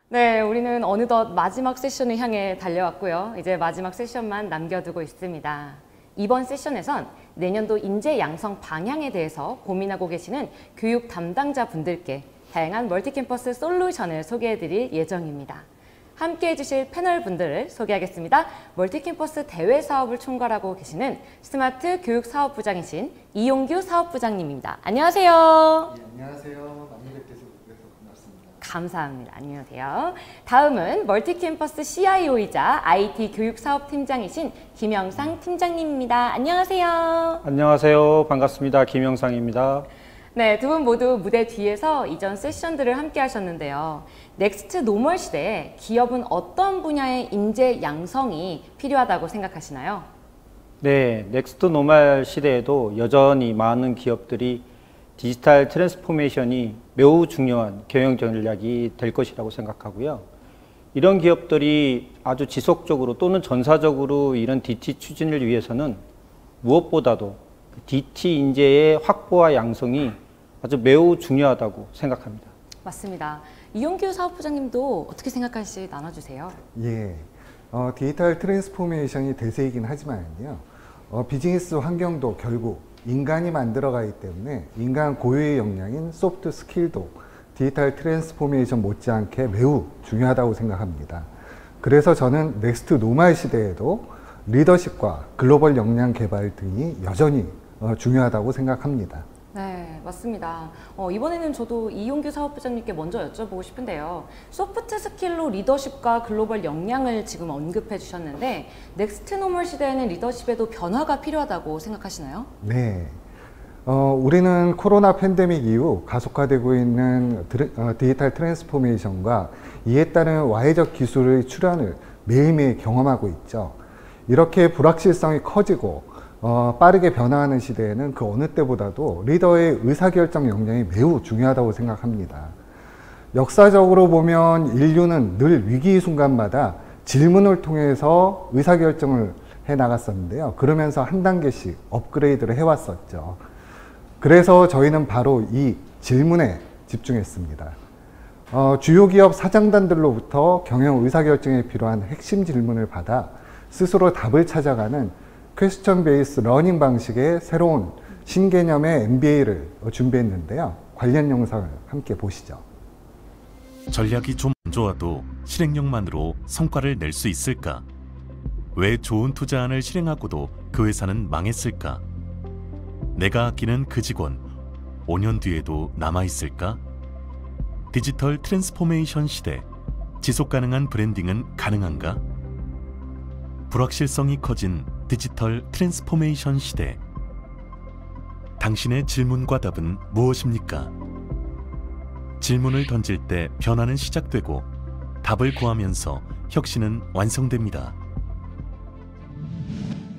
네, 우리는 어느덧 마지막 세션을 향해 달려왔고요. 이제 마지막 세션만 남겨두고 있습니다. 이번 세션에선 내년도 인재 양성 방향에 대해서 고민하고 계시는 교육 담당자 분들께 다양한 멀티캠퍼스 솔루션을 소개해드릴 예정입니다. 함께 해주실 패널 분들을 소개하겠습니다. 멀티캠퍼스 대외 사업을 총괄하고 계시는 스마트 교육사업부장이신 이용규 사업부장님입니다. 안녕하세요. 네, 안녕하세요. 많이 뵙게서 반갑습니다. 감사합니다. 안녕하세요. 다음은 멀티캠퍼스 CIO이자 IT 교육사업팀장이신 김영상 팀장님입니다. 안녕하세요. 안녕하세요. 반갑습니다. 김영상입니다. 네, 두 분 모두 무대 뒤에서 이전 세션들을 함께 하셨는데요. 넥스트 노멀 시대에 기업은 어떤 분야의 인재 양성이 필요하다고 생각하시나요? 네, 넥스트 노멀 시대에도 여전히 많은 기업들이 디지털 트랜스포메이션이 매우 중요한 경영 전략이 될 것이라고 생각하고요. 이런 기업들이 아주 지속적으로 또는 전사적으로 이런 DT 추진을 위해서는 무엇보다도 DT 인재의 확보와 양성이 아주 매우 중요하다고 생각합니다. 맞습니다. 이용규 사업부장님도 어떻게 생각하실지 나눠주세요. 예, 디지털 트랜스포메이션이 대세이긴 하지만요. 비즈니스 환경도 결국 인간이 만들어가기 때문에 인간 고유의 역량인 소프트 스킬도 디지털 트랜스포메이션 못지않게 매우 중요하다고 생각합니다. 그래서 저는 넥스트 노멀 시대에도 리더십과 글로벌 역량 개발 등이 여전히 중요하다고 생각합니다. 네, 맞습니다. 이번에는 저도 이용규 사업부장님께 먼저 여쭤보고 싶은데요. 소프트 스킬로 리더십과 글로벌 역량을 지금 언급해 주셨는데 넥스트 노멀 시대에는 리더십에도 변화가 필요하다고 생각하시나요? 네. 우리는 코로나 팬데믹 이후 가속화되고 있는 디지털 트랜스포메이션과 이에 따른 와해적 기술의 출현을 매일매일 경험하고 있죠. 이렇게 불확실성이 커지고 빠르게 변화하는 시대에는 그 어느 때보다도 리더의 의사결정 역량이 매우 중요하다고 생각합니다. 역사적으로 보면 인류는 늘 위기 순간마다 질문을 통해서 의사결정을 해 나갔었는데요. 그러면서 한 단계씩 업그레이드를 해왔었죠. 그래서 저희는 바로 이 질문에 집중했습니다. 주요 기업 사장단들로부터 경영 의사결정에 필요한 핵심 질문을 받아 스스로 답을 찾아가는 퀘스천 베이스 러닝 방식의 새로운 신개념의 MBA를 준비했는데요. 관련 영상을 함께 보시죠. 전략이 좀 안 좋아도 실행력만으로 성과를 낼 수 있을까? 왜 좋은 투자안을 실행하고도 그 회사는 망했을까? 내가 아끼는 그 직원, 5년 뒤에도 남아있을까? 디지털 트랜스포메이션 시대, 지속가능한 브랜딩은 가능한가? 불확실성이 커진 디지털 트랜스포메이션 시대. 당신의 질문과 답은 무엇입니까? 질문을 던질 때 변화는 시작되고 답을 구하면서 혁신은 완성됩니다.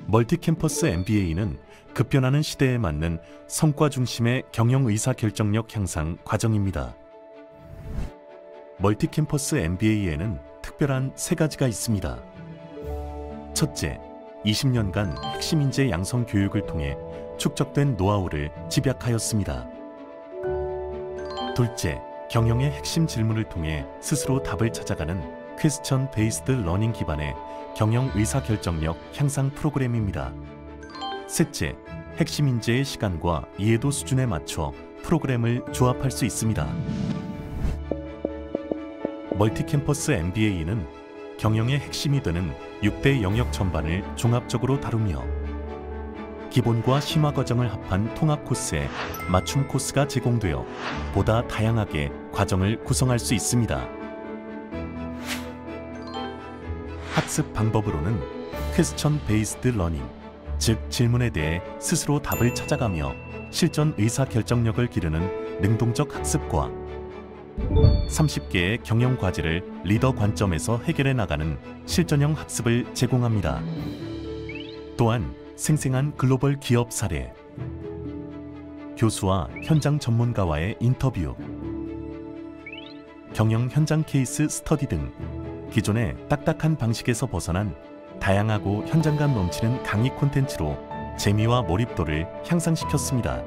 멀티캠퍼스 MBA는 급변하는 시대에 맞는 성과 중심의 경영 의사결정력 향상 과정입니다. 멀티캠퍼스 MBA에는 특별한 3가지가 있습니다. 첫째, 20년간 핵심 인재 양성 교육을 통해 축적된 노하우를 집약하였습니다. 둘째, 경영의 핵심 질문을 통해 스스로 답을 찾아가는 퀘스천 베이스드 러닝 기반의 경영 의사결정력 향상 프로그램입니다. 셋째, 핵심 인재의 시간과 이해도 수준에 맞춰 프로그램을 조합할 수 있습니다. 멀티캠퍼스 MBA는 경영의 핵심이 되는 6대 영역 전반을 종합적으로 다루며 기본과 심화 과정을 합한 통합 코스에 맞춤 코스가 제공되어 보다 다양하게 과정을 구성할 수 있습니다. 학습 방법으로는 퀘스천 베이스드 러닝, 즉 질문에 대해 스스로 답을 찾아가며 실전 의사결정력을 기르는 능동적 학습과 30개의 경영 과제를 리더 관점에서 해결해 나가는 실전형 학습을 제공합니다. 또한 생생한 글로벌 기업 사례, 교수와 현장 전문가와의 인터뷰, 경영 현장 케이스 스터디 등 기존의 딱딱한 방식에서 벗어난 다양하고 현장감 넘치는 강의 콘텐츠로 재미와 몰입도를 향상시켰습니다.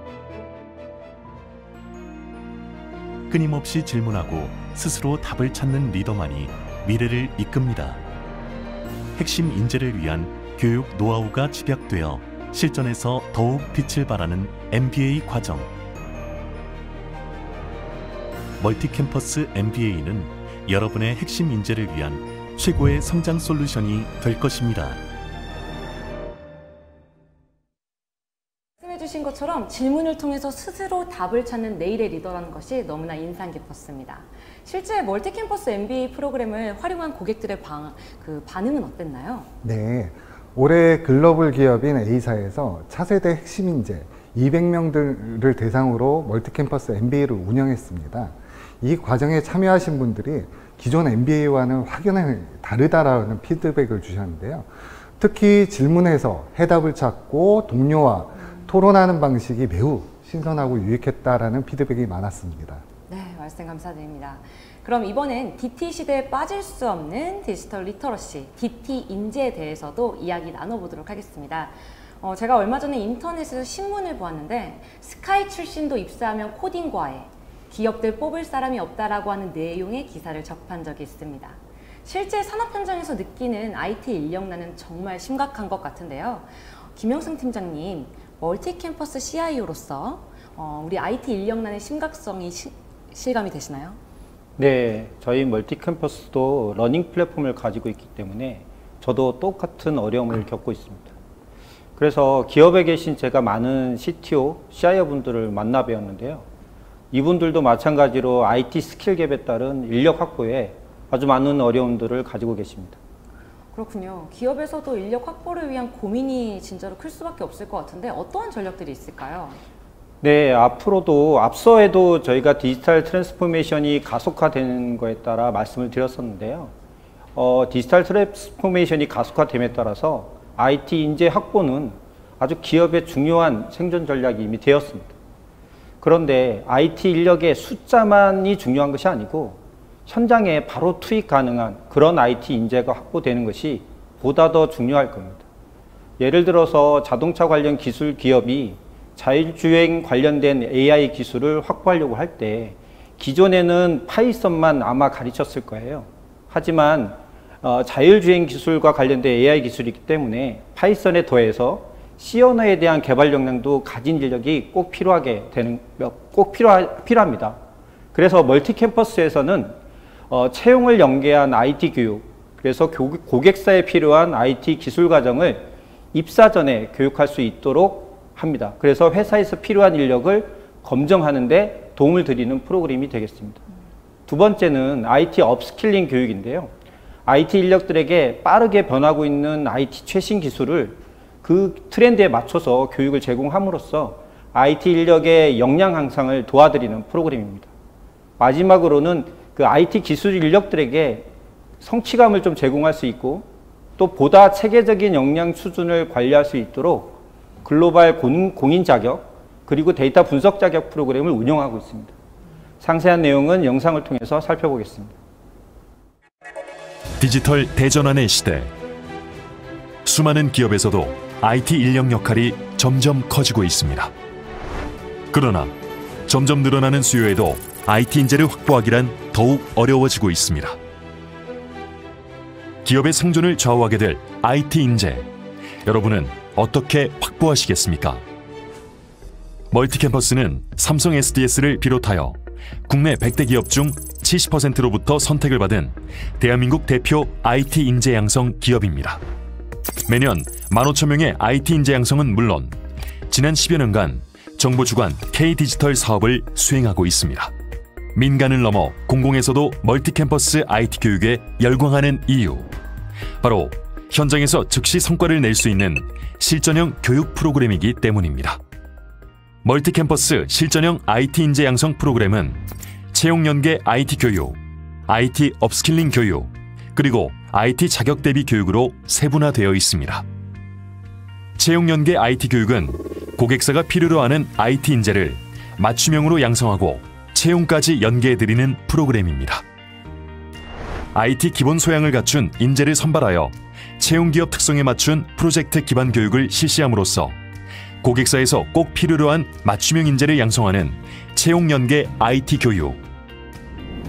끊임없이 질문하고 스스로 답을 찾는 리더만이 미래를 이끕니다. 핵심 인재를 위한 교육 노하우가 집약되어 실전에서 더욱 빛을 발하는 MBA 과정. 멀티캠퍼스 MBA는 여러분의 핵심 인재를 위한 최고의 성장 솔루션이 될 것입니다. 말씀해주신 것처럼 질문을 통해서 스스로 답을 찾는 내일의 리더라는 것이 너무나 인상 깊었습니다. 실제 멀티캠퍼스 MBA 프로그램을 활용한 고객들의 반응은 어땠나요? 네, 올해 글로벌 기업인 A사에서 차세대 핵심 인재 200명들을 대상으로 멀티캠퍼스 MBA를 운영했습니다. 이 과정에 참여하신 분들이 기존 MBA와는 확연히 다르다라는 피드백을 주셨는데요. 특히 질문에서 해답을 찾고 동료와 토론하는 방식이 매우 신선하고 유익했다라는 피드백이 많았습니다. 네, 말씀 감사드립니다. 그럼 이번엔 DT 시대에 빠질 수 없는 디지털 리터러시, DT 인재에 대해서도 이야기 나눠보도록 하겠습니다. 제가 얼마 전에 인터넷에서 신문을 보았는데 스카이 출신도 입사하면 코딩 과외, 기업들 뽑을 사람이 없다라고 하는 내용의 기사를 접한 적이 있습니다. 실제 산업 현장에서 느끼는 IT 인력난은 정말 심각한 것 같은데요. 김영승 팀장님, 멀티캠퍼스 CIO로서 우리 IT 인력난의 심각성이 실감이 되시나요? 네, 저희 멀티캠퍼스도 러닝 플랫폼을 가지고 있기 때문에 저도 똑같은 어려움을 겪고 있습니다. 그래서 기업에 계신 제가 많은 CTO, CIO 분들을 만나 뵈었는데요. 이분들도 마찬가지로 IT 스킬 갭에 따른 인력 확보에 아주 많은 어려움들을 가지고 계십니다. 그렇군요. 기업에서도 인력 확보를 위한 고민이 진짜로 클 수밖에 없을 것 같은데 어떠한 전략들이 있을까요? 네, 앞으로도 앞서에도 저희가 디지털 트랜스포메이션이 가속화되는 거에 따라 말씀을 드렸었는데요. 디지털 트랜스포메이션이 가속화됨에 따라서 IT 인재 확보는 아주 기업의 중요한 생존 전략이 이미 되었습니다. 그런데 IT 인력의 숫자만이 중요한 것이 아니고 현장에 바로 투입 가능한 그런 IT 인재가 확보되는 것이 보다 더 중요할 겁니다. 예를 들어서 자동차 관련 기술 기업이 자율주행 관련된 AI 기술을 확보하려고 할 때 기존에는 파이썬만 아마 가르쳤을 거예요. 하지만 자율주행 기술과 관련된 AI 기술이기 때문에 파이썬에 더해서 C 언어에 대한 개발 역량도 가진 인력이 꼭 필요합니다. 그래서 멀티캠퍼스에서는 채용을 연계한 IT 교육, 그래서 고객사에 필요한 IT 기술 과정을 입사 전에 교육할 수 있도록 합니다. 그래서 회사에서 필요한 인력을 검증하는 데 도움을 드리는 프로그램이 되겠습니다. 두 번째는 IT 업스킬링 교육인데요. IT 인력들에게 빠르게 변하고 있는 IT 최신 기술을 그 트렌드에 맞춰서 교육을 제공함으로써 IT 인력의 역량 향상을 도와드리는 프로그램입니다. 마지막으로는 그 IT 기술 인력들에게 성취감을 좀 제공할 수 있고 또 보다 체계적인 역량 수준을 관리할 수 있도록 글로벌 공인 자격 그리고 데이터 분석 자격 프로그램을 운영하고 있습니다. 상세한 내용은 영상을 통해서 살펴보겠습니다. 디지털 대전환의 시대. 수많은 기업에서도 IT 인력 역할이 점점 커지고 있습니다. 그러나 점점 늘어나는 수요에도 IT 인재를 확보하기란 더욱 어려워지고 있습니다. 기업의 생존을 좌우하게 될 IT 인재, 여러분은 어떻게 확보하시겠습니까? 멀티캠퍼스는 삼성 SDS를 비롯하여 국내 100대 기업 중 70%로부터 선택을 받은 대한민국 대표 IT 인재 양성 기업입니다. 매년 15,000명의 IT 인재 양성은 물론 지난 10여 년간 정부 주관 K-디지털 사업을 수행하고 있습니다. 민간을 넘어 공공에서도 멀티캠퍼스 IT 교육에 열광하는 이유, 바로 현장에서 즉시 성과를 낼 수 있는 실전형 교육 프로그램이기 때문입니다. 멀티캠퍼스 실전형 IT 인재 양성 프로그램은 채용 연계 IT 교육, IT 업스킬링 교육, 그리고 IT 자격 대비 교육으로 세분화되어 있습니다. 채용 연계 IT 교육은 고객사가 필요로 하는 IT 인재를 맞춤형으로 양성하고 채용까지 연계해드리는 프로그램입니다. IT 기본 소양을 갖춘 인재를 선발하여 채용 기업 특성에 맞춘 프로젝트 기반 교육을 실시함으로써 고객사에서 꼭 필요로 한 맞춤형 인재를 양성하는 채용 연계 IT 교육,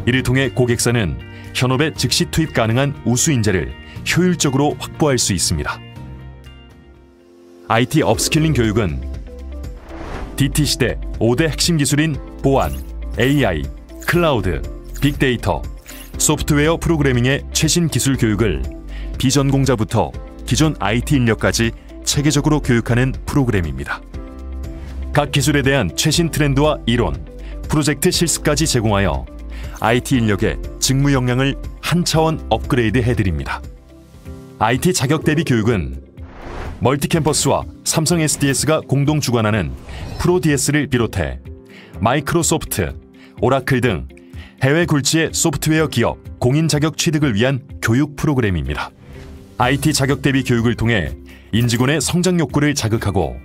이를 통해 고객사는 현업에 즉시 투입 가능한 우수 인재를 효율적으로 확보할 수 있습니다. IT 업스킬링 교육은 DT 시대 5대 핵심 기술인 보안, AI, 클라우드, 빅데이터, 소프트웨어 프로그래밍의 최신 기술 교육을 비전공자부터 기존 IT 인력까지 체계적으로 교육하는 프로그램입니다. 각 기술에 대한 최신 트렌드와 이론, 프로젝트 실습까지 제공하여 IT 인력의 직무 역량을 한 차원 업그레이드 해드립니다. IT 자격 대비 교육은 멀티캠퍼스와 삼성 SDS가 공동 주관하는 프로DS를 비롯해 마이크로소프트, 오라클 등 해외 굴지의 소프트웨어 기업 공인 자격 취득을 위한 교육 프로그램입니다. IT 자격 대비 교육을 통해 인직원의 성장 욕구를 자극하고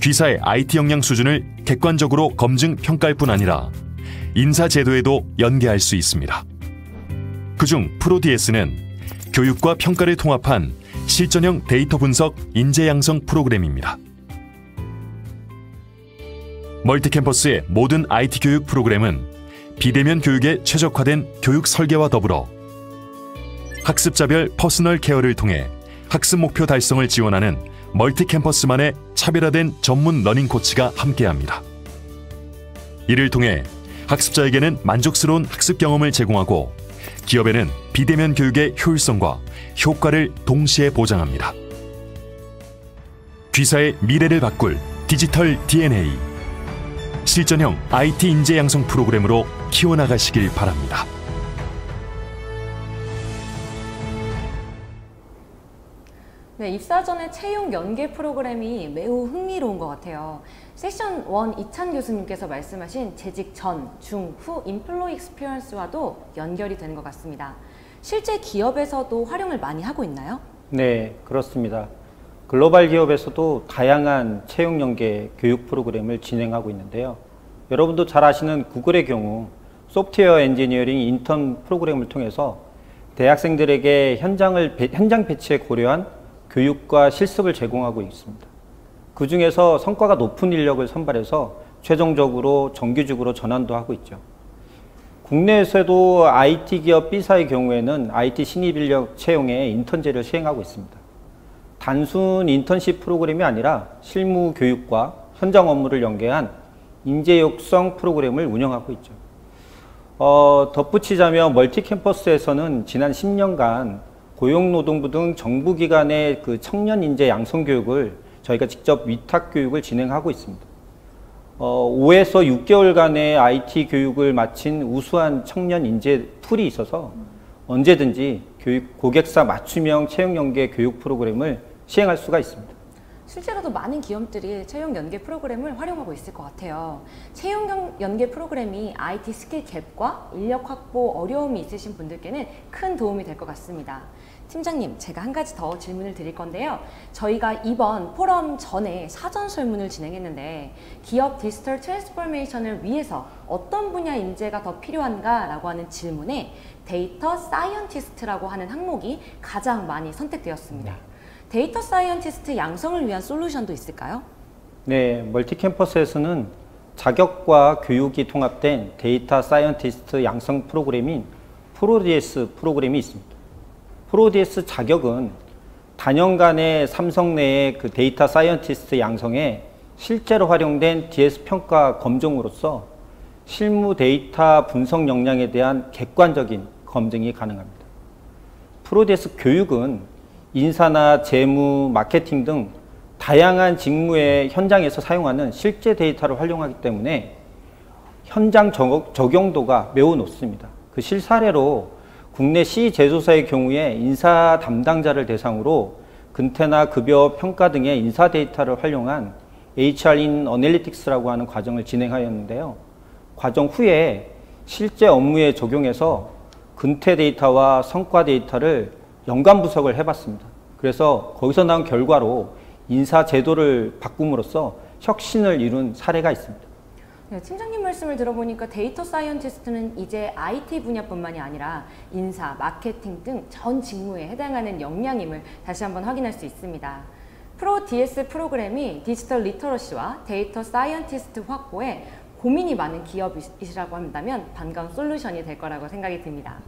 귀사의 IT 역량 수준을 객관적으로 검증 평가할 뿐 아니라 인사 제도에도 연계할 수 있습니다. 그중 프로DS는 교육과 평가를 통합한 실전형 데이터 분석 인재 양성 프로그램입니다. 멀티캠퍼스의 모든 IT 교육 프로그램은 비대면 교육에 최적화된 교육 설계와 더불어 학습자별 퍼스널 케어를 통해 학습 목표 달성을 지원하는 멀티캠퍼스만의 차별화된 전문 러닝 코치가 함께합니다. 이를 통해 학습자에게는 만족스러운 학습 경험을 제공하고 기업에는 비대면 교육의 효율성과 효과를 동시에 보장합니다. 귀사의 미래를 바꿀 디지털 DNA. 실전형 IT 인재 양성 프로그램으로 키워나가시길 바랍니다. 네, 입사 전에 채용 연계 프로그램이 매우 흥미로운 것 같아요. 세션 1 이찬 교수님께서 말씀하신 재직 전, 중, 후 인플로이 익스피리언스와도 연결이 되는 것 같습니다. 실제 기업에서도 활용을 많이 하고 있나요? 네, 그렇습니다. 글로벌 기업에서도 다양한 채용 연계 교육 프로그램을 진행하고 있는데요. 여러분도 잘 아시는 구글의 경우 소프트웨어 엔지니어링 인턴 프로그램을 통해서 대학생들에게 현장 배치에 고려한 교육과 실습을 제공하고 있습니다. 그 중에서 성과가 높은 인력을 선발해서 최종적으로 정규직으로 전환도 하고 있죠. 국내에서도 IT 기업 B사의 경우에는 IT 신입 인력 채용에 인턴제를 시행하고 있습니다. 단순 인턴십 프로그램이 아니라 실무 교육과 현장 업무를 연계한 인재 육성 프로그램을 운영하고 있죠. 덧붙이자면 멀티캠퍼스에서는 지난 10년간 고용노동부 등 정부기관의 그 청년 인재 양성 교육을 저희가 직접 위탁 교육을 진행하고 있습니다. 5에서 6개월간의 IT 교육을 마친 우수한 청년 인재 풀이 있어서 언제든지 고객사 맞춤형 채용 연계 교육 프로그램을 시행할 수가 있습니다. 실제로도 많은 기업들이 채용 연계 프로그램을 활용하고 있을 것 같아요. 채용 연계 프로그램이 IT 스킬 갭과 인력 확보 어려움이 있으신 분들께는 큰 도움이 될 것 같습니다. 팀장님, 제가 한 가지 더 질문을 드릴 건데요. 저희가 이번 포럼 전에 사전 설문을 진행했는데 기업 디지털 트랜스포메이션을 위해서 어떤 분야 인재가 더 필요한가라고 하는 질문에 데이터 사이언티스트라고 하는 항목이 가장 많이 선택되었습니다. 데이터 사이언티스트 양성을 위한 솔루션도 있을까요? 네, 멀티캠퍼스에서는 자격과 교육이 통합된 데이터 사이언티스트 양성 프로그램인 프로DS 프로그램이 있습니다. 프로DS 자격은 단연간의 삼성 내의 그 데이터 사이언티스트 양성에 실제로 활용된 DS 평가 검증으로써 실무 데이터 분석 역량에 대한 객관적인 검증이 가능합니다. 프로DS 교육은 인사나 재무, 마케팅 등 다양한 직무의 현장에서 사용하는 실제 데이터를 활용하기 때문에 현장 적용도가 매우 높습니다. 그 실사례로 국내 C 제조사의 경우에 인사 담당자를 대상으로 근태나 급여 평가 등의 인사 데이터를 활용한 HR in Analytics라고 하는 과정을 진행하였는데요. 과정 후에 실제 업무에 적용해서 근태 데이터와 성과 데이터를 연관 분석을 해봤습니다. 그래서 거기서 나온 결과로 인사 제도를 바꿈으로써 혁신을 이룬 사례가 있습니다. 네, 팀장님 말씀을 들어보니까 데이터 사이언티스트는 이제 IT 분야뿐만이 아니라 인사, 마케팅 등 전 직무에 해당하는 역량임을 다시 한번 확인할 수 있습니다. 프로DS 프로그램이 디지털 리터러시와 데이터 사이언티스트 확보에 고민이 많은 기업이시라고 한다면 반가운 솔루션이 될 거라고 생각이 듭니다.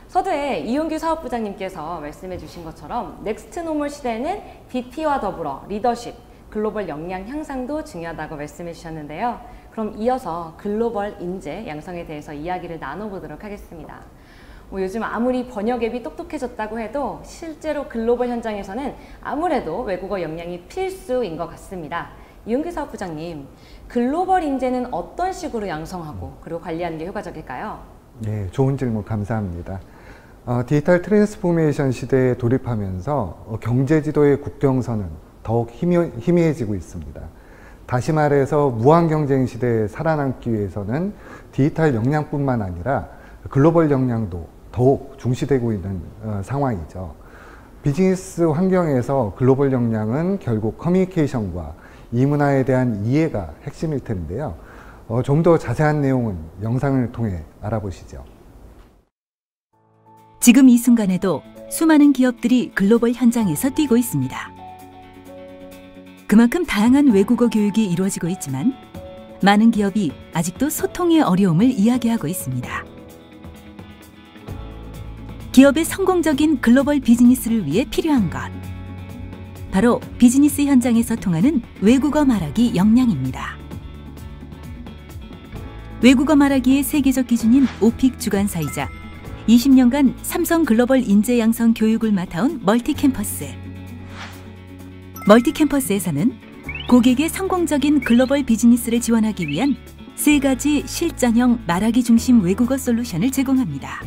서두에 이용규 사업부장님께서 말씀해 주신 것처럼 넥스트 노멀 시대에는 BP와 더불어 리더십, 글로벌 역량 향상도 중요하다고 말씀해 주셨는데요. 그럼 이어서 글로벌 인재 양성에 대해서 이야기를 나눠보도록 하겠습니다. 요즘 아무리 번역 앱이 똑똑해졌다고 해도 실제로 글로벌 현장에서는 아무래도 외국어 역량이 필수인 것 같습니다. 이용규 사업부장님, 글로벌 인재는 어떤 식으로 양성하고 그리고 관리하는 게 효과적일까요? 네, 좋은 질문 감사합니다. 디지털 트랜스포메이션 시대에 돌입하면서 경제 지도의 국경선은 더욱 희미해지고 있습니다. 다시 말해서 무한 경쟁 시대에 살아남기 위해서는 디지털 역량뿐만 아니라 글로벌 역량도 더욱 중시되고 있는 상황이죠. 비즈니스 환경에서 글로벌 역량은 결국 커뮤니케이션과 이 문화에 대한 이해가 핵심일 텐데요. 좀 더 자세한 내용은 영상을 통해 알아보시죠. 지금 이 순간에도 수많은 기업들이 글로벌 현장에서 뛰고 있습니다. 그만큼 다양한 외국어 교육이 이루어지고 있지만 많은 기업이 아직도 소통의 어려움을 이야기하고 있습니다. 기업의 성공적인 글로벌 비즈니스를 위해 필요한 것, 바로 비즈니스 현장에서 통하는 외국어 말하기 역량입니다. 외국어 말하기의 세계적 기준인 오픽 주관사이자 20년간 삼성 글로벌 인재 양성 교육을 맡아온 멀티캠퍼스. 멀티캠퍼스에서는 고객의 성공적인 글로벌 비즈니스를 지원하기 위한 3가지 실전형 말하기 중심 외국어 솔루션을 제공합니다.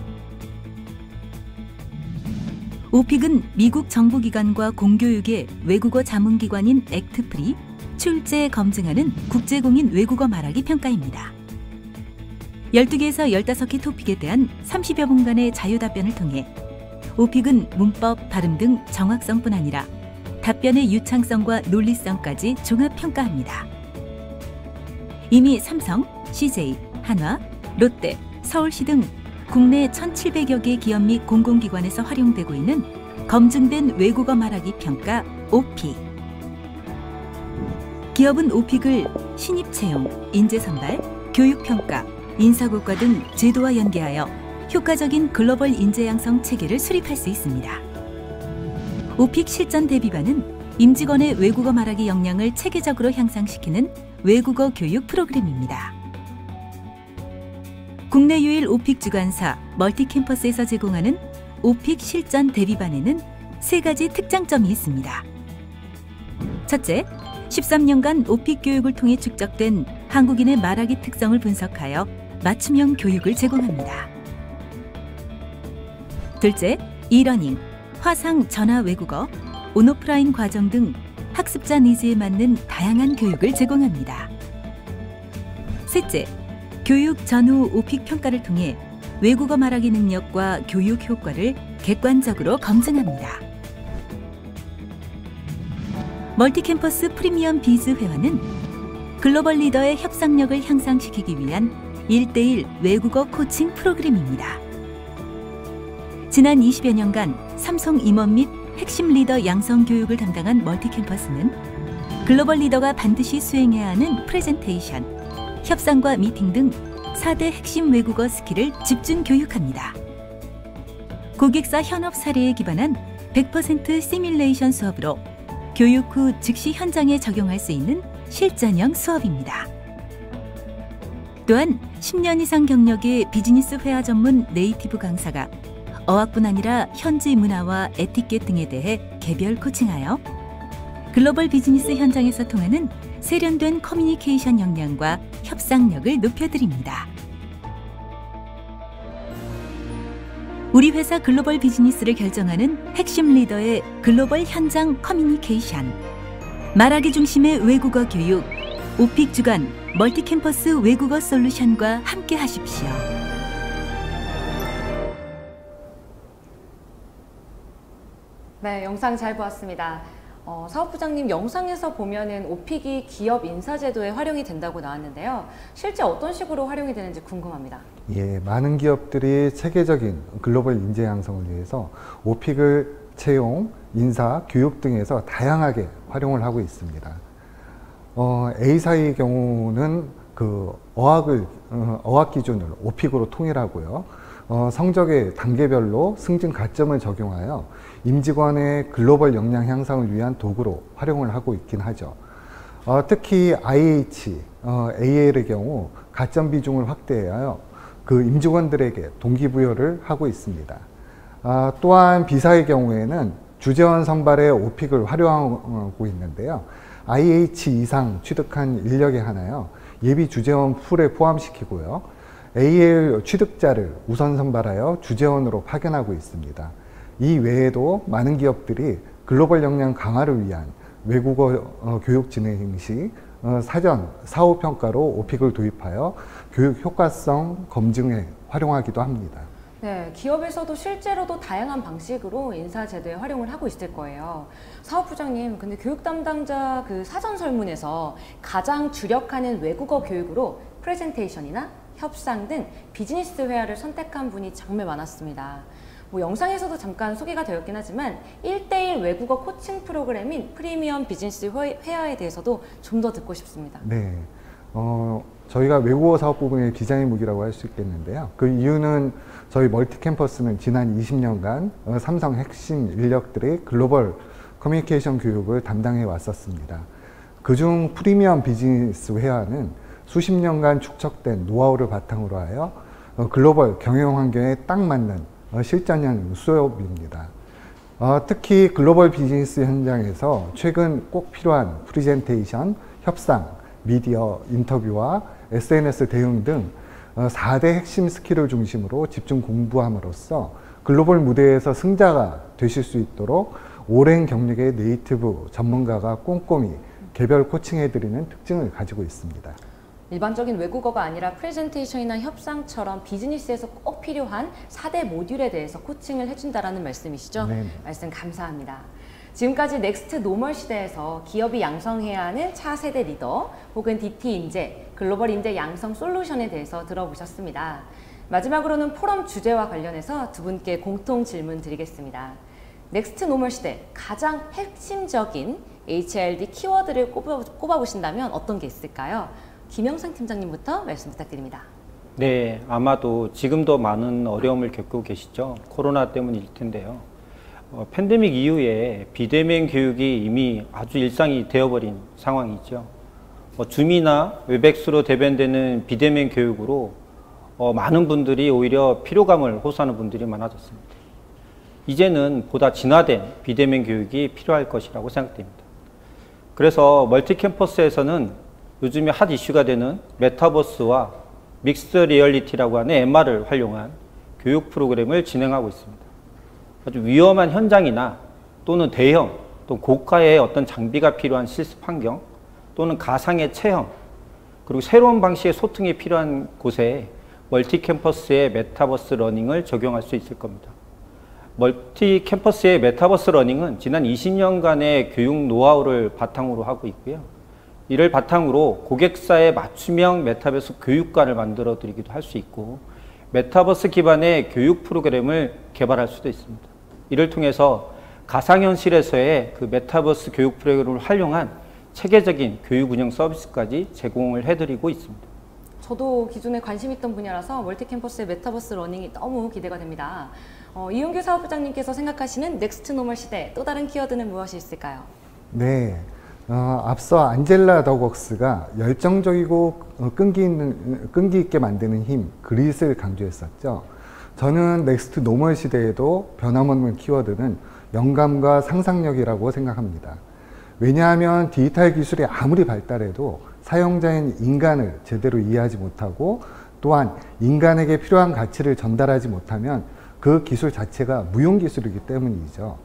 오픽은 미국 정부기관과 공교육의 외국어 자문기관인 액트프리, 출제 검증하는 국제공인 외국어 말하기 평가입니다. 12개에서 15개 토픽에 대한 30여 분간의 자유답변을 통해 오픽은 문법, 발음 등 정확성뿐 아니라 답변의 유창성과 논리성까지 종합평가합니다. 이미 삼성, CJ, 한화, 롯데, 서울시 등 국내 1,700여 개 기업 및 공공기관에서 활용되고 있는 검증된 외국어 말하기 평가 오픽. 기업은 오픽을 신입 채용, 인재 선발, 교육 평가, 인사고과 등 제도와 연계하여 효과적인 글로벌 인재 양성 체계를 수립할 수 있습니다. 오픽 실전 대비반은 임직원의 외국어 말하기 역량을 체계적으로 향상시키는 외국어 교육 프로그램입니다. 국내 유일 오픽 주관사 멀티캠퍼스에서 제공하는 오픽 실전 대비반에는 3가지 특장점이 있습니다. 첫째, 13년간 오픽 교육을 통해 축적된 한국인의 말하기 특성을 분석하여 맞춤형 교육을 제공합니다. 둘째, 이러닝, 화상 전화 외국어, 온오프라인 과정 등 학습자 니즈에 맞는 다양한 교육을 제공합니다. 셋째, 교육 전후 오픽 평가를 통해 외국어 말하기 능력과 교육 효과를 객관적으로 검증합니다. 멀티캠퍼스 프리미엄 비즈 회원은 글로벌 리더의 협상력을 향상시키기 위한 1:1 외국어 코칭 프로그램입니다. 지난 20여 년간 삼성 임원 및 핵심 리더 양성 교육을 담당한 멀티캠퍼스는 글로벌 리더가 반드시 수행해야 하는 프레젠테이션, 협상과 미팅 등 4대 핵심 외국어 스킬을 집중 교육합니다. 고객사 현업 사례에 기반한 100% 시뮬레이션 수업으로 교육 후 즉시 현장에 적용할 수 있는 실전형 수업입니다. 또한 10년 이상 경력의 비즈니스 회화 전문 네이티브 강사가 어학뿐 아니라 현지 문화와 에티켓 등에 대해 개별 코칭하여 글로벌 비즈니스 현장에서 통하는 세련된 커뮤니케이션 역량과 협상력을 높여드립니다. 우리 회사 글로벌 비즈니스를 결정하는 핵심 리더의 글로벌 현장 커뮤니케이션, 말하기 중심의 외국어 교육, 오픽 주간 멀티캠퍼스 외국어 솔루션과 함께 하십시오. 네, 영상 잘 보았습니다. 사업부장님, 영상에서 보면은 오픽이 기업 인사제도에 활용이 된다고 나왔는데요. 실제 어떤 식으로 활용이 되는지 궁금합니다. 예, 많은 기업들이 체계적인 글로벌 인재 양성을 위해서 오픽을 채용, 인사, 교육 등에서 다양하게 활용을 하고 있습니다. A사의 경우는 그 어학 기준을 오픽으로 통일하고요. 성적의 단계별로 승진 가점을 적용하여 임직원의 글로벌 역량 향상을 위한 도구로 활용을 하고 있긴 하죠. 특히 IH, AL의 경우 가점 비중을 확대하여 그 임직원들에게 동기부여를 하고 있습니다. 또한 비사의 경우에는 주재원 선발에 오픽을 활용하고 있는데요. IH 이상 취득한 인력에 한하여 예비 주재원 풀에 포함시키고요. AL 취득자를 우선 선발하여 주재원으로 파견하고 있습니다. 이 외에도 많은 기업들이 글로벌 역량 강화를 위한 외국어 교육 진행 시 사전 사후 평가로 오픽을 도입하여 교육 효과성 검증에 활용하기도 합니다. 네, 기업에서도 실제로도 다양한 방식으로 인사 제도에 활용을 하고 있을 거예요. 사업부장님, 근데 교육 담당자 그 사전 설문에서 가장 주력하는 외국어 교육으로 프레젠테이션이나 협상 등 비즈니스 회화를 선택한 분이 정말 많았습니다. 뭐 영상에서도 잠깐 소개가 되었긴 하지만 1:1 외국어 코칭 프로그램인 프리미엄 비즈니스 회화에 대해서도 좀 더 듣고 싶습니다. 네, 저희가 외국어 사업 부분의 비장의 무기라고 할 수 있겠는데요. 그 이유는 저희 멀티캠퍼스는 지난 20년간 삼성 핵심 인력들의 글로벌 커뮤니케이션 교육을 담당해 왔었습니다. 그중 프리미엄 비즈니스 회화는 수십 년간 축적된 노하우를 바탕으로 하여 글로벌 경영 환경에 딱 맞는 실전형 수업입니다. 특히 글로벌 비즈니스 현장에서 최근 꼭 필요한 프레젠테이션, 협상, 미디어, 인터뷰와 SNS 대응 등 4대 핵심 스킬을 중심으로 집중 공부함으로써 글로벌 무대에서 승자가 되실 수 있도록 오랜 경력의 네이티브 전문가가 꼼꼼히 개별 코칭해드리는 특징을 가지고 있습니다. 일반적인 외국어가 아니라 프레젠테이션이나 협상처럼 비즈니스에서 꼭 필요한 4대 모듈에 대해서 코칭을 해준다라는 말씀이시죠? 네. 말씀 감사합니다. 지금까지 넥스트 노멀 시대에서 기업이 양성해야 하는 차세대 리더 혹은 DT 인재, 글로벌 인재 양성 솔루션에 대해서 들어보셨습니다. 마지막으로는 포럼 주제와 관련해서 두 분께 공통 질문 드리겠습니다. 넥스트 노멀 시대 가장 핵심적인 HRD 키워드를 꼽아보신다면 어떤 게 있을까요? 김영상 팀장님부터 말씀 부탁드립니다. 네, 아마도 지금도 많은 어려움을 겪고 계시죠. 코로나 때문일 텐데요. 팬데믹 이후에 비대면 교육이 이미 아주 일상이 되어버린 상황이죠. 줌이나 웹엑스로 대변되는 비대면 교육으로 많은 분들이 오히려 피로감을 호소하는 분들이 많아졌습니다. 이제는 보다 진화된 비대면 교육이 필요할 것이라고 생각됩니다. 그래서 멀티캠퍼스에서는 요즘에 핫 이슈가 되는 메타버스와 믹스드 리얼리티라고 하는 MR을 활용한 교육 프로그램을 진행하고 있습니다. 아주 위험한 현장이나 또는 대형, 또 고가의 어떤 장비가 필요한 실습 환경, 또는 가상의 체험, 그리고 새로운 방식의 소통이 필요한 곳에 멀티캠퍼스의 메타버스 러닝을 적용할 수 있을 겁니다. 멀티캠퍼스의 메타버스 러닝은 지난 20년간의 교육 노하우를 바탕으로 하고 있고요. 이를 바탕으로 고객사의 맞춤형 메타버스 교육관을 만들어 드리기도 할 수 있고 메타버스 기반의 교육 프로그램을 개발할 수도 있습니다. 이를 통해서 가상현실에서의 그 메타버스 교육 프로그램을 활용한 체계적인 교육 운영 서비스까지 제공을 해드리고 있습니다. 저도 기존에 관심 있던 분야라서 멀티캠퍼스의 메타버스 러닝이 너무 기대가 됩니다. 이용규 사업부장님께서 생각하시는 넥스트 노멀 시대 또 다른 키워드는 무엇이 있을까요? 네, 앞서 안젤라 더벅스가 열정적이고 끈기 있게 만드는 힘, 그릿을 강조했었죠. 저는 넥스트 노멀 시대에도 변함없는 키워드는 영감과 상상력이라고 생각합니다. 왜냐하면 디지털 기술이 아무리 발달해도 사용자인 인간을 제대로 이해하지 못하고 또한 인간에게 필요한 가치를 전달하지 못하면 그 기술 자체가 무용기술이기 때문이죠.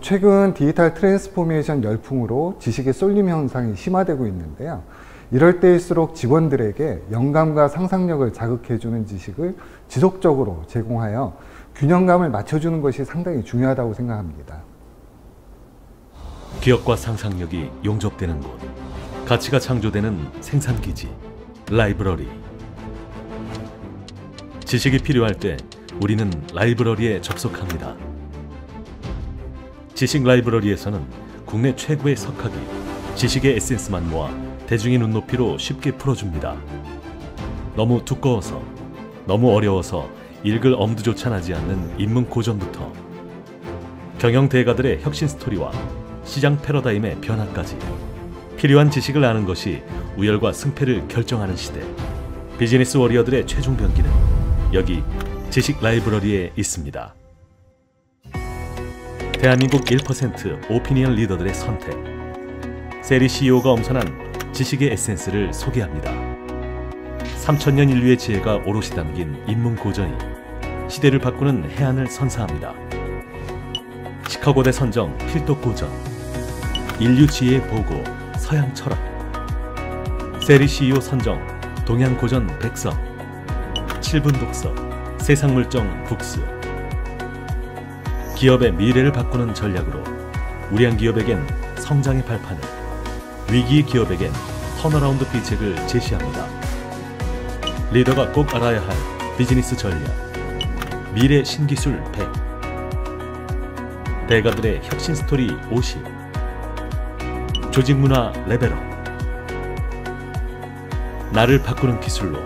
최근 디지털 트랜스포메이션 열풍으로 지식의 쏠림 현상이 심화되고 있는데요. 이럴 때일수록 직원들에게 영감과 상상력을 자극해주는 지식을 지속적으로 제공하여 균형감을 맞춰주는 것이 상당히 중요하다고 생각합니다. 기업과 상상력이 용접되는 곳, 가치가 창조되는 생산기지, 라이브러리. 지식이 필요할 때 우리는 라이브러리에 접속합니다. 지식 라이브러리에서는 국내 최고의 석학이 지식의 에센스만 모아 대중의 눈높이로 쉽게 풀어줍니다. 너무 두꺼워서, 너무 어려워서 읽을 엄두조차 나지 않는 인문 고전부터 경영 대가들의 혁신 스토리와 시장 패러다임의 변화까지 필요한 지식을 아는 것이 우열과 승패를 결정하는 시대. 비즈니스 워리어들의 최종 병기는 여기 지식 라이브러리에 있습니다. 대한민국 1% 오피니언 리더들의 선택. 세리 CEO가 엄선한 지식의 에센스를 소개합니다. 3000년 인류의 지혜가 오롯이 담긴 인문 고전이 시대를 바꾸는 해안을 선사합니다. 시카고대 선정 필독 고전, 인류 지혜의 보고 서양 철학, 세리 CEO 선정 동양 고전 백서, 7분 독서 세상 물정 북스. 기업의 미래를 바꾸는 전략으로 우량 기업에겐 성장의 발판을, 위기 기업에겐 턴어라운드 비책을 제시합니다. 리더가 꼭 알아야 할 비즈니스 전략, 미래 신기술 100, 대가들의 혁신 스토리 50, 조직문화 레벨업, 나를 바꾸는 기술로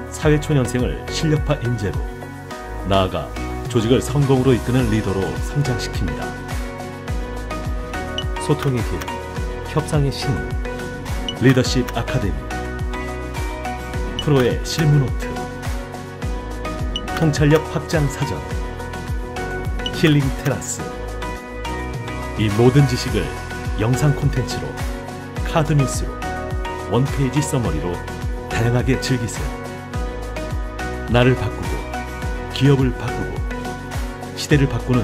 사회초년생을 실력파 인재로, 나아가 조직을 성공으로 이끄는 리더로 성장시킵니다. 소통의 길, 협상의 신, 리더십 아카데미, 프로의 실무노트, 통찰력 확장 사전, 힐링 테라스. 이 모든 지식을 영상 콘텐츠로, 카드 뉴스로, 원페이지 서머리로 다양하게 즐기세요. 나를 바꾸고, 기업을 바꾸고, 시대를 바꾸는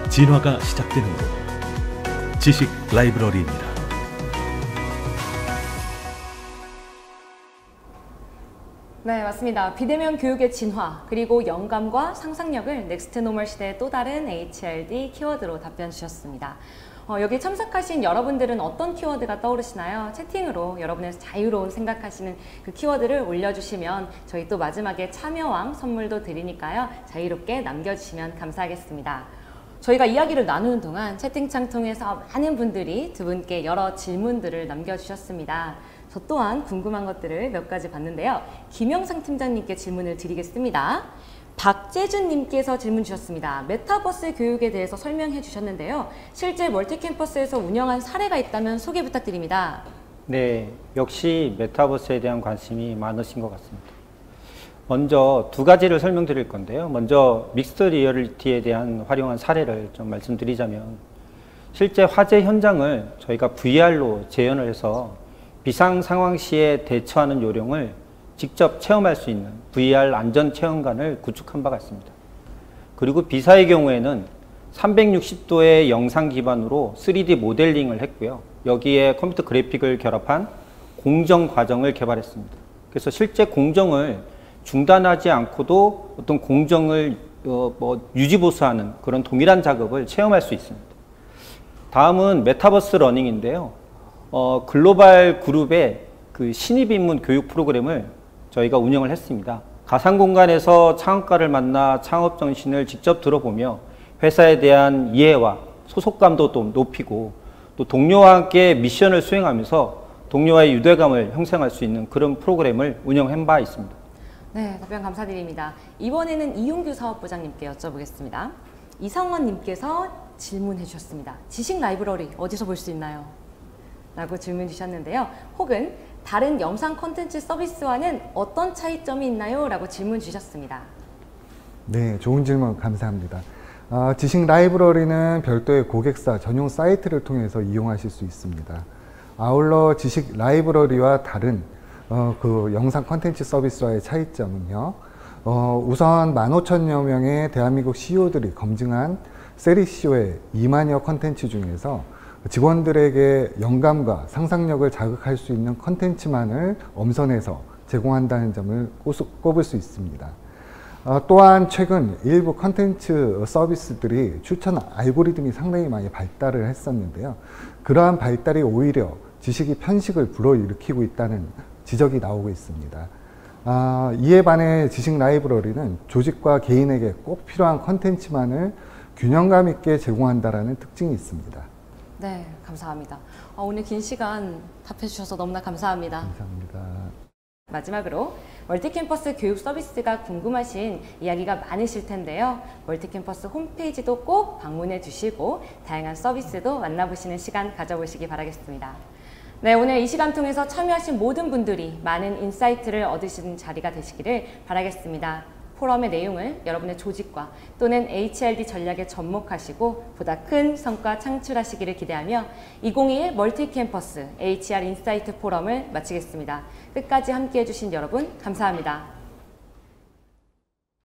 진화가 시작되는 곳, 지식 라이브러리입니다. 네, 맞습니다. 비대면 교육의 진화, 그리고 영감과 상상력을 넥스트 노멀 시대의 또 다른 HRD 키워드로 답변 주셨습니다. 여기 참석하신 여러분들은 어떤 키워드가 떠오르시나요? 채팅으로 여러분의 자유로운 생각하시는 그 키워드를 올려주시면 저희 또 마지막에 참여왕 선물도 드리니까요. 자유롭게 남겨주시면 감사하겠습니다. 저희가 이야기를 나누는 동안 채팅창 통해서 많은 분들이 두 분께 여러 질문들을 남겨주셨습니다. 저 또한 궁금한 것들을 몇 가지 봤는데요. 김영상 팀장님께 질문을 드리겠습니다. 박재준님께서 질문 주셨습니다. 메타버스 교육에 대해서 설명해 주셨는데요. 실제 멀티캠퍼스에서 운영한 사례가 있다면 소개 부탁드립니다. 네, 역시 메타버스에 대한 관심이 많으신 것 같습니다. 먼저 두 가지를 설명드릴 건데요. 먼저 믹스드 리얼리티에 대한 활용한 사례를 좀 말씀드리자면, 실제 화재 현장을 저희가 VR로 재현을 해서 비상 상황 시에 대처하는 요령을 직접 체험할 수 있는 VR 안전체험관을 구축한 바가 있습니다. 그리고 비사의 경우에는 360도의 영상 기반으로 3D 모델링을 했고요. 여기에 컴퓨터 그래픽을 결합한 공정 과정을 개발했습니다. 그래서 실제 공정을 중단하지 않고도 어떤 공정을 유지보수하는 그런 동일한 작업을 체험할 수 있습니다. 다음은 메타버스 러닝인데요. 글로벌 그룹의 그 신입 입문 교육 프로그램을 저희가 운영을 했습니다. 가상 공간에서 창업가를 만나 창업 정신을 직접 들어보며 회사에 대한 이해와 소속감도 또 높이고, 또 동료와 함께 미션을 수행하면서 동료와의 유대감을 형성할 수 있는 그런 프로그램을 운영한 바 있습니다. 네, 답변 감사드립니다. 이번에는 이용규 사업부장님께 여쭤보겠습니다. 이성원님께서 질문해 주셨습니다. 지식 라이브러리 어디서 볼 수 있나요? 라고 질문 주셨는데요. 혹은 다른 영상 콘텐츠 서비스와는 어떤 차이점이 있나요? 라고 질문 주셨습니다. 네, 좋은 질문 감사합니다. 지식 라이브러리는 별도의 고객사 전용 사이트를 통해서 이용하실 수 있습니다. 아울러 지식 라이브러리와 다른 그 영상 콘텐츠 서비스와의 차이점은요. 우선 15,000여 명의 대한민국 CEO들이 검증한 세리 CEO의 2만여 콘텐츠 중에서 직원들에게 영감과 상상력을 자극할 수 있는 컨텐츠만을 엄선해서 제공한다는 점을 꼽을 수 있습니다. 또한 최근 일부 컨텐츠 서비스들이 추천 알고리즘이 상당히 많이 발달을 했었는데요. 그러한 발달이 오히려 지식의 편식을 불러일으키고 있다는 지적이 나오고 있습니다. 이에 반해 지식 라이브러리는 조직과 개인에게 꼭 필요한 컨텐츠만을 균형감 있게 제공한다는 특징이 있습니다. 네, 감사합니다. 오늘 긴 시간 답해 주셔서 너무나 감사합니다. 감사합니다. 마지막으로 멀티캠퍼스 교육 서비스가 궁금하신 이야기가 많으실 텐데요. 멀티캠퍼스 홈페이지도 꼭 방문해 주시고 다양한 서비스도 만나보시는 시간 가져보시기 바라겠습니다. 네, 오늘 이 시간 통해서 참여하신 모든 분들이 많은 인사이트를 얻으시는 자리가 되시기를 바라겠습니다. 포럼의 내용을 여러분의 조직과 또는 HRD 전략에 접목하시고 보다 큰 성과 창출하시기를 기대하며 2021 멀티캠퍼스 HR 인사이트 포럼을 마치겠습니다. 끝까지 함께해 주신 여러분 감사합니다.